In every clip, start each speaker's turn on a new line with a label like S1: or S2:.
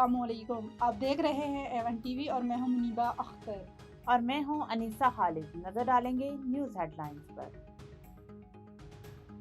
S1: अस्सलाम वालेकुम। आप देख रहे हैं एवन टीवी और मैं हूं मुनीबा अख्तर
S2: और मैं हूं अनीसा खालिद। नजर डालेंगे न्यूज हेडलाइंस पर।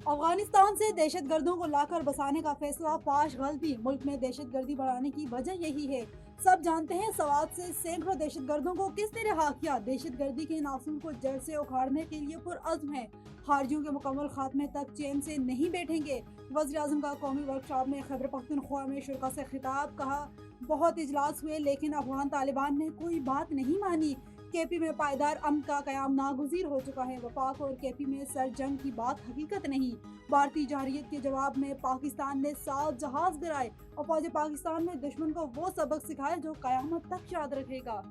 S1: अफगानिस्तान से दहशतगर्दों को लाकर बसाने का फैसला फाश गलती। मुल्क में दहशतगर्दी बढ़ाने की वजह यही है। सब जानते हैं सवात से सैकड़ों दहशतगर्दों को किस ने रिहा किया। दहशतगर्दी के नासूर को जड़ से उखाड़ने के लिए पुरअज़्म है। खारजियों के मुकम्मल खात्मे तक चैन से नहीं बैठेंगे। वज़ीर-ए-आज़म का कौमी वर्कशॉप में खैबर पख्तूनख्वा में शुरा से खिताब। कहा, बहुत इजलास हुए लेकिन अफगान तालिबान ने कोई बात नहीं मानी। केपी में पायदार अमन का कयाम नागुज़ीर हो चुका है। वफाक और केपी में सर जंग की बात हकीकत नहीं। भारतीय जारहियत के जवाब में पाकिस्तान ने 7 जहाज गिराए और फौज पाकिस्तान ने दुश्मन को वो सबक सिखाया जो कयामत तक याद रखेगा।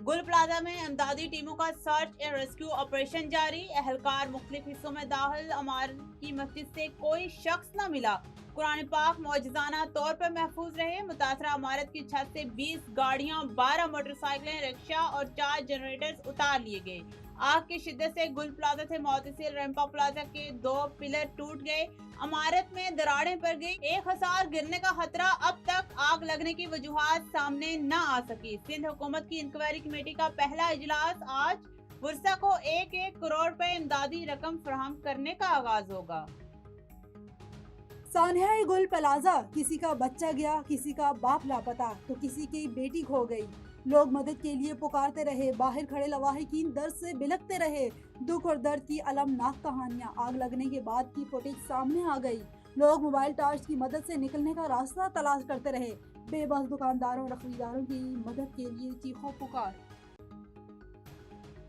S2: गुल प्लाजा में इमदादी टीमों का सर्च एंड रेस्क्यू ऑपरेशन जारी। एहलकार मुख्तलिफ हिस्सों में दाखिल। इमारत की मस्जिद से कोई शख्स न मिला। कुरान पाक मौजज़ाना तौर पर महफूज रहे। मुतासरा इमारत की छत से 20 गाड़ियां, 12 मोटरसाइकिलें, रिक्शा और 4 जनरेटर्स उतार लिए गए। आग की शिद्दत से गुल प्लाजा से मोतिसिल रेम्पा प्लाजा के 2 पिलर टूट गए। इमारत में दरारें पड़ गई। एक हिसार गिरने का खतरा। अब तक आग लगने की वजूहात सामने न आ सकी। सिंध हुकूमत की इंक्वायरी कमेटी का पहला इजलास आज। वर्षा को 1-1 करोड़ रुपए इमदादी रकम फराहम करने का आगाज होगा।
S1: सान्याई गुल प्लाजा, किसी का बच्चा गया, किसी का बाप लापता तो किसी की बेटी खो गई। लोग मदद के लिए पुकारते रहे। बाहर खड़े लवाहिकीन दर्द से बिलखते रहे। दुख और दर्द की अलमनाक कहानियां। आग लगने के बाद की फुटेज सामने आ गई। लोग मोबाइल टॉर्च की मदद से निकलने का रास्ता तलाश करते रहे। बेबस दुकानदारों और खरीदारों की मदद के लिए चीखों पुकार।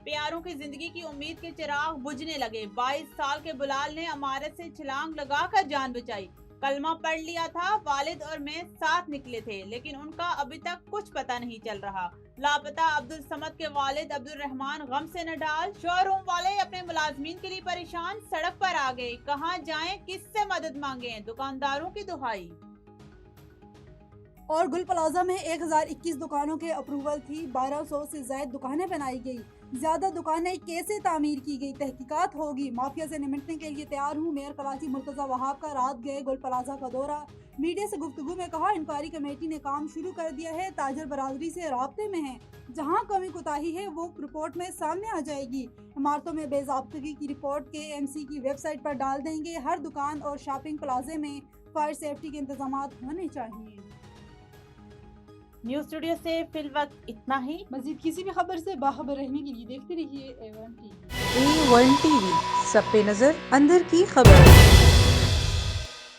S2: प्यारों की जिंदगी की उम्मीद के चिराग बुझने लगे। 22 साल के बुलाल ने इमारत से छलांग लगाकर जान बचाई। कलमा पढ़ लिया था। वालिद और मैं साथ निकले थे लेकिन उनका अभी तक कुछ पता नहीं चल रहा। लापता अब्दुल समद के वालिद अब्दुल रहमान गम से न डाल। शोरूम वाले अपने मुलाजमीन के लिए परेशान, सड़क पर आ गए। कहां जाएं, किससे मदद मांगे, दुकानदारों की दुहाई।
S1: और गुल प्लाजा में 1021 दुकानों के अप्रूवल थी। 1200 से ज्यादा दुकानें बनाई गई। ज्यादा दुकानें कैसे तामीर की गई, तहकीकात होगी। माफिया से निपटने के लिए तैयार हूँ। मेयर कराची मुर्तजा वहाब का रात गए गुल प्लाजा का दौरा। मीडिया से गुफ्तगू में कहा, इंक्वायरी कमेटी ने काम शुरू कर दिया है। ताजर बरादरी से राब्ते में है। जहाँ कमी कुताही है वो रिपोर्ट में सामने आ जाएगी। इमारतों में बेज़ाब्तगी की रिपोर्ट KMC की वेबसाइट पर डाल देंगे। हर दुकान और शॉपिंग प्लाजे में फायर सेफ्टी के इंतजाम होने चाहिए।
S2: न्यूज स्टूडियो से फिल वक्त इतना ही।
S1: मजीद किसी भी खबर से बाखबर रहने के लिए देखते रहिए A1 TV।
S3: A1 TV, सब पे नजर, अंदर की खबर।